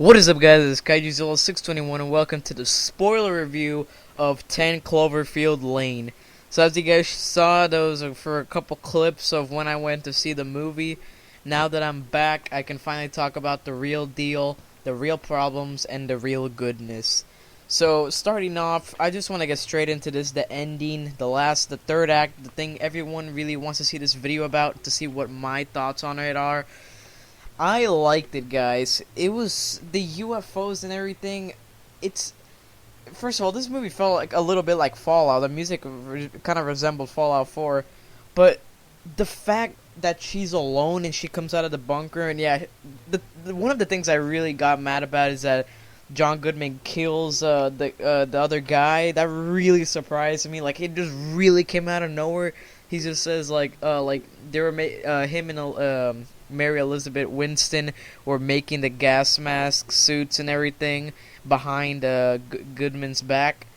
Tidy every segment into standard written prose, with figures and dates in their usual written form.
What is up, guys? It's Kaijuzilla621 and welcome to the spoiler review of 10 Cloverfield Lane. So as you guys saw, those are for a couple clips of when I went to see the movie. Now that I'm back, I can finally talk about the real deal, the real problems, and the real goodness. So starting off, I just want to get straight into this, the ending, the third act, the thing everyone really wants to see this video about, to see what my thoughts on it are. I liked it, guys. It was the UFOs and everything. It's First of all, this movie felt like a little bit like Fallout. The music kind of resembled Fallout 4, but the fact that she's alone and she comes out of the bunker, and yeah, one of the things I really got mad about is that John Goodman kills the other guy. That really surprised me. Like, it just really came out of nowhere. He just says like they were him and Mary Elizabeth Winston were making the gas mask suits and everything behind Goodman's back,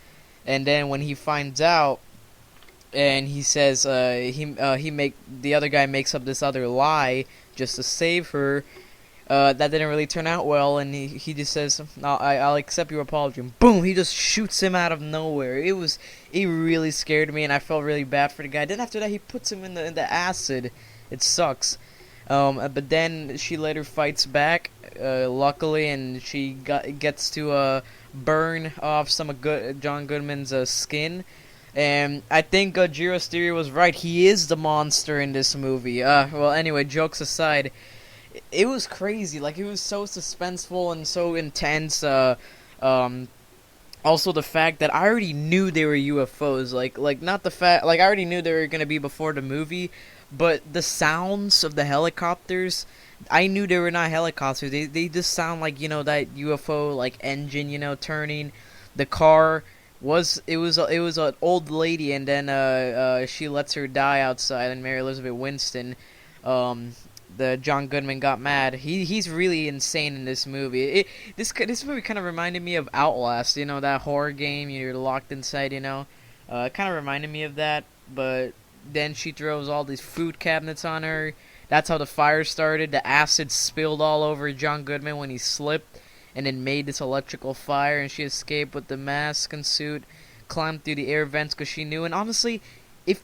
and then when he finds out, and he says the other guy makes up this other lie just to save her. That didn't really turn out well, and he just says, I'll accept your apology. And boom, he just shoots him out of nowhere. It really scared me, and I felt really bad for the guy. Then after that, he puts him in the acid. It sucks. But then she later fights back, luckily, and she gets to burn off some of John Goodman's skin. And I think Jiro's theory was right. He is the monster in this movie. Well, anyway, jokes aside, it was crazy. Like, it was so suspenseful and so intense. Also, the fact that I already knew they were UFOs. Like not the fact. Like, I already knew they were gonna be before the movie, but the sounds of the helicopters, I knew they were not helicopters. They just sound like, that UFO like engine, turning. The car was an old lady, and then she lets her die outside, and Mary Elizabeth Winston, the John Goodman got mad. He's really insane in this movie. This movie kind of reminded me of Outlast, that horror game you're locked inside, It kind of reminded me of that, but then she throws all these food cabinets on her. That's how the fire started. The acid spilled all over John Goodman when he slipped, and then made this electrical fire, and she escaped with the mask and suit, climbed through the air vents because she knew. And honestly, if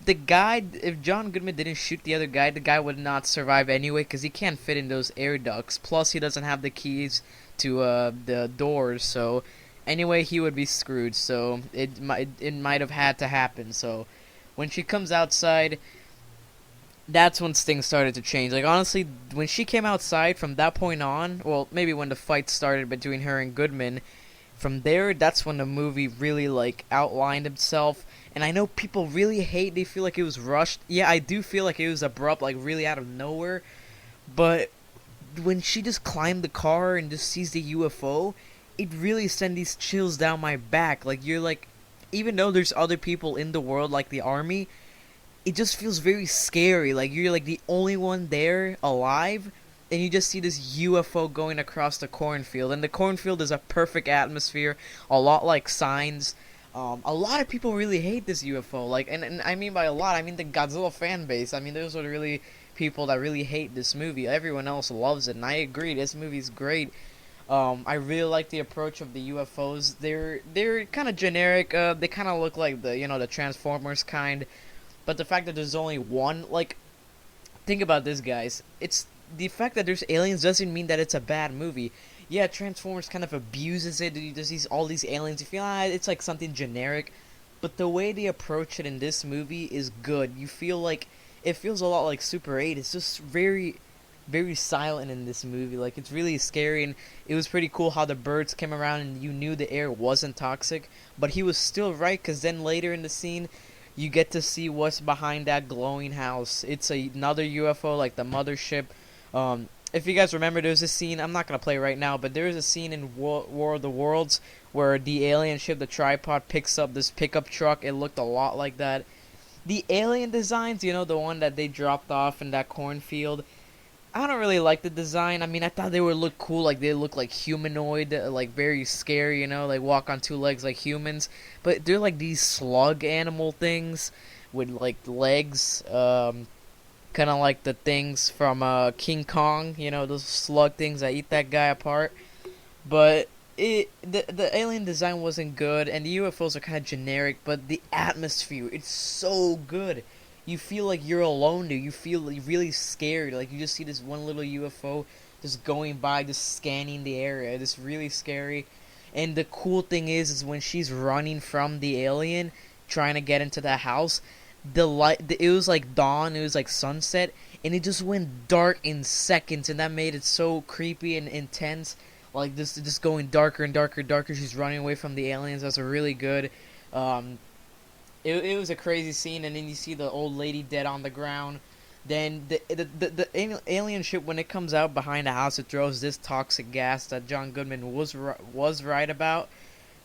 John Goodman didn't shoot the other guy, the guy would not survive anyway, because he can't fit in those air ducts. Plus, he doesn't have the keys to the doors, so anyway, he would be screwed. So it might have had to happen. So when she comes outside, that's when things started to change. Like, honestly, when she came outside from that point on, well, maybe when the fight started between her and Goodman, from there, that's when the movie really, like, outlined itself. And I know people really they feel like it was rushed. Yeah, I do feel like it was abrupt, like, really out of nowhere. But when she just climbed the car and just sees the UFO, it really sent these chills down my back. Like, you're like, even though there's other people in the world, like the army, it just feels very scary. Like, you're like the only one there alive, and you just see this UFO going across the cornfield. And the cornfield is a perfect atmosphere, a lot like Signs. A lot of people really hate this UFO. Like, and I mean by a lot, I mean the Godzilla fan base. I mean, those are really people that really hate this movie. Everyone else loves it, and I agree. This movie's great. I really like the approach of the UFOs. They're kind of generic. They kind of look like the Transformers kind. But the fact that there's only one, like, think about this, guys. It's the fact that there's aliens doesn't mean that it's a bad movie. Yeah, Transformers kind of abuses it. You just see all these aliens. You feel it's like something generic, but the way they approach it in this movie is good. You feel like it feels a lot like Super 8. It's just very, very silent in this movie. Like, it's really scary, and it was pretty cool how the birds came around and you knew the air wasn't toxic, but he was still right, because then later in the scene, you get to see what's behind that glowing house. It's another UFO, like the mothership. If you guys remember, there's a scene, I'm not going to play right now, but there's a scene in War of the Worlds where the alien ship, the tripod, picks up this pickup truck. It looked a lot like that. The alien designs, the one that they dropped off in that cornfield, I don't really like the design. I mean, I thought they would look cool, like they look like humanoid, like very scary, like walk on two legs like humans. But they're like these slug animal things with like legs, kind of like the things from King Kong, those slug things that eat that guy apart. But the alien design wasn't good, and the UFOs are kind of generic. But the atmosphere, it's so good. You feel like you're alone there. You feel really scared. Like you just see this one little UFO just going by, just scanning the area. It's really scary. And the cool thing is when she's running from the alien, trying to get into the house, the light, it was like dawn, it was like sunset, and it just went dark in seconds, and that made it so creepy and intense. Like this, just going darker and darker and darker. She's running away from the aliens. That's a really good. Um, it was a crazy scene, and then you see the old lady dead on the ground. Then the alien ship, when it comes out behind the house, it throws this toxic gas that John Goodman was right about.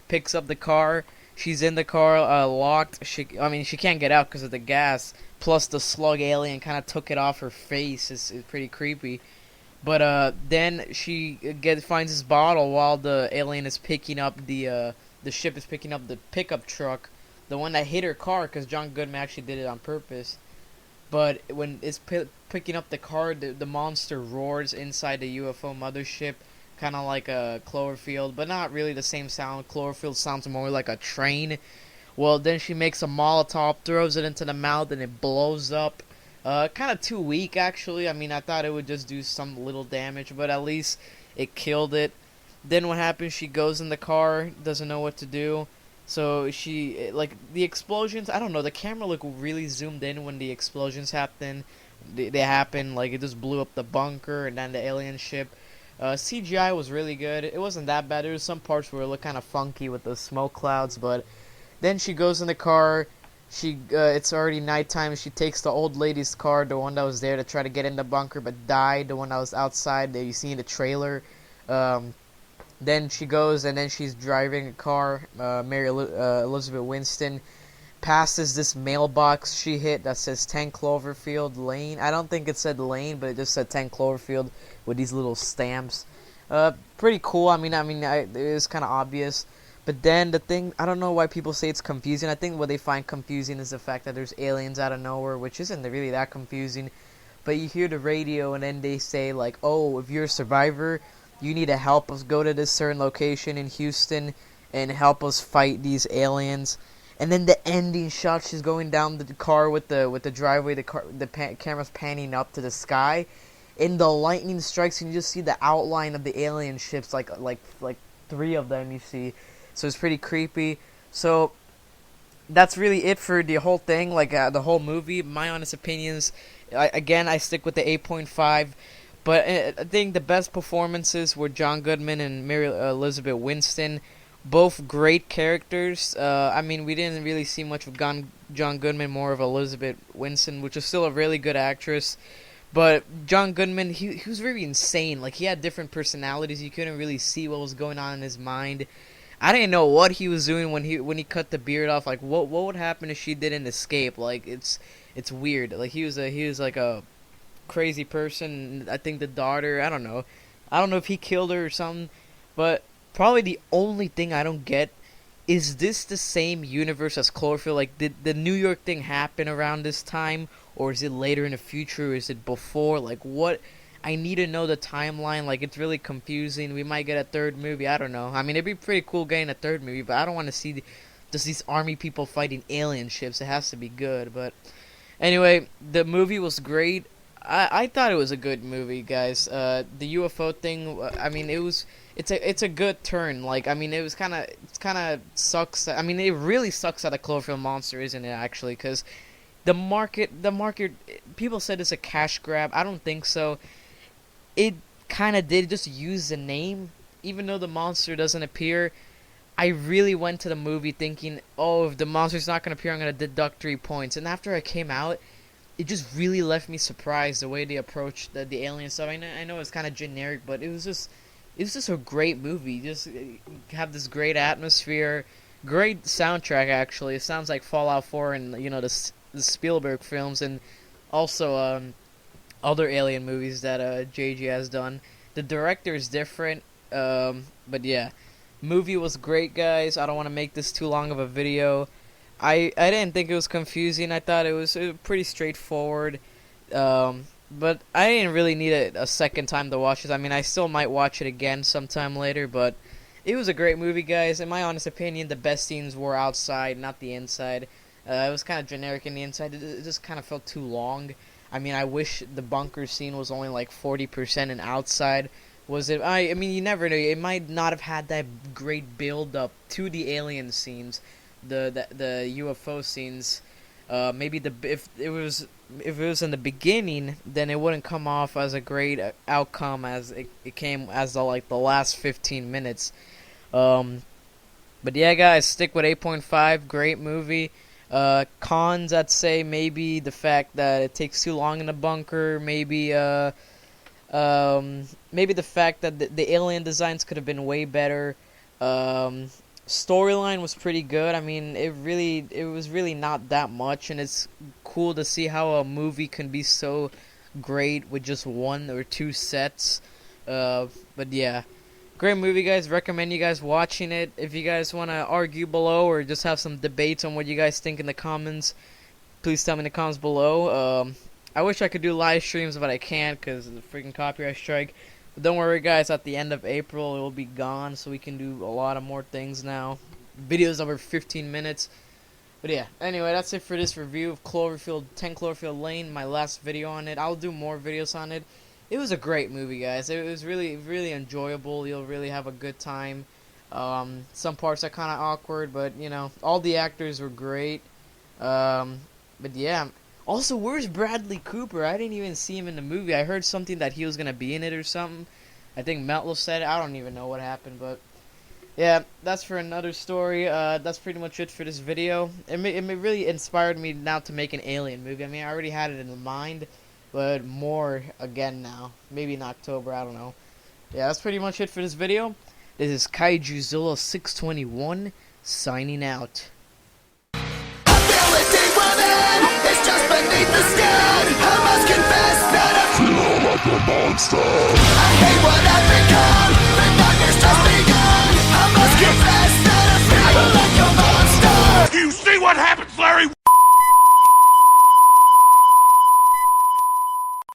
Picks up the car. She's in the car, locked. She can't get out because of the gas. Plus, the slug alien kind of took it off her face. It's pretty creepy. But then she finds this bottle while the alien is picking up the ship is picking up the pickup truck, the one that hit her car, because John Goodman actually did it on purpose. But when it's picking up the car, the monster roars inside the UFO mothership, kind of like a Cloverfield, but not really the same sound. Cloverfield sounds more like a train. Well, then she makes a Molotov, throws it into the mouth, and it blows up. Kind of too weak, actually. I mean, I thought it would just do some little damage, but at least it killed it. Then what happens? She goes in the car, doesn't know what to do. So she, like, the explosions, I don't know, the camera looked really zoomed in when the explosions happen. They happen, like, it just blew up the bunker and then the alien ship. CGI was really good. It wasn't that bad. There was some parts where it looked kind of funky with the smoke clouds, but then she goes in the car. It's already nighttime. She takes the old lady's car, the one that was there to try to get in the bunker, but died. The one that was outside that you see in the trailer. Then she goes, and then she's driving a car. Elizabeth Winston passes this mailbox she hit that says 10 Cloverfield Lane. I don't think it said Lane, but it just said 10 Cloverfield with these little stamps. Pretty cool. It was kind of obvious. But then the thing, I don't know why people say it's confusing. I think what they find confusing is the fact that there's aliens out of nowhere, which isn't really that confusing. But you hear the radio, and then they say, like, oh, if you're a survivor, you need to help us go to this certain location in Houston and help us fight these aliens. And then the ending shot, she's going down the car with the driveway, camera's panning up to the sky, and the lightning strikes, and you just see the outline of the alien ships, like 3 of them you see. So it's pretty creepy. So that's really it for the whole thing, the whole movie. My honest opinions, I stick with the 8.5. But I think the best performances were John Goodman and Mary Elizabeth Winston. Both great characters. We didn't really see much of John Goodman, more of Elizabeth Winston, which is still a really good actress. But John Goodman, he was very insane. Like, he had different personalities. You couldn't really see what was going on in his mind. I didn't know what he was doing when he cut the beard off. Like, what would happen if she didn't escape? Like, it's weird. Like, he was like a crazy person. I think the daughter, I don't know if he killed her or something. But probably the only thing I don't get is this the same universe as Cloverfield? Like, did the New York thing happen around this time, or is it later in the future, or is it before? Like, what? I need to know the timeline. Like, it's really confusing. We might get a third movie. I don't know. I mean, it'd be pretty cool getting a third movie, but I don't want to see just these army people fighting alien ships. It has to be good. But anyway, the movie was great. I thought it was a good movie, guys. The UFO thing, it's a good turn. Like, it's kind of sucks. I mean, it really sucks that a Cloverfield monster, isn't it, actually? Because the market, people said it's a cash grab. I don't think so. It kind of did just use the name, even though the monster doesn't appear. I really went to the movie thinking, oh, if the monster's not going to appear, I'm going to deduct 3 points. And after I came out, it just really left me surprised the way they approached the alien stuff. I know it's kind of generic, but it was just a great movie. Just have this great atmosphere, great soundtrack. Actually, it sounds like Fallout 4 and the Spielberg films, and also other alien movies that JG has done. The director is different, but yeah, movie was great, guys. I don't want to make this too long of a video. I didn't think it was confusing. I thought it was pretty straightforward. The but I didn't really need a second time to watch this. I mean, I still might watch it again sometime later, but it was a great movie, guys. In my honest opinion, the best scenes were outside, not the inside. It was kind of generic in the inside. It just kind of felt too long. I mean, I wish the bunker scene was only like 40% and outside. Was it? I mean, you never know. It might not have had that great build up to the alien scenes, the UFO scenes. Maybe if it was in the beginning, then it wouldn't come off as a great outcome as it came as the last 15 minutes. But yeah, guys, stick with 8.5. Great movie. Cons, I'd say maybe the fact that it takes too long in the bunker. Maybe maybe the fact that the alien designs could have been way better. Storyline was pretty good. I mean, it was really not that much, and it's cool to see how a movie can be so great with just one or two sets. But yeah, great movie, guys. Recommend you guys watching it. If you guys want to argue below or just have some debates on what you guys think in the comments, please tell me in the comments below. I wish I could do live streams, but I can't because of the freaking copyright strike. But don't worry, guys. At the end of April, it will be gone, so we can do a lot of more things now. Videos over 15 minutes. But yeah, anyway, that's it for this review of Cloverfield, 10 Cloverfield Lane, my last video on it. I'll do more videos on it. It was a great movie, guys. It was really, really enjoyable. You'll really have a good time. Some parts are kind of awkward, but, you know, all the actors were great. But yeah. Also, where's Bradley Cooper? I didn't even see him in the movie. I heard something that he was going to be in it or something. I think Metlo said it. I don't even know what happened, but yeah, that's for another story. That's pretty much it for this video. It really inspired me now to make an alien movie. I mean, I already had it in mind, but more again now. Maybe in October, I don't know. Yeah, that's pretty much it for this video. This is KaijuZilla 621 signing out. It's just beneath the skin. I must confess that I feel like a monster. I hate what I've become. The darkness just begun. I must confess that I feel like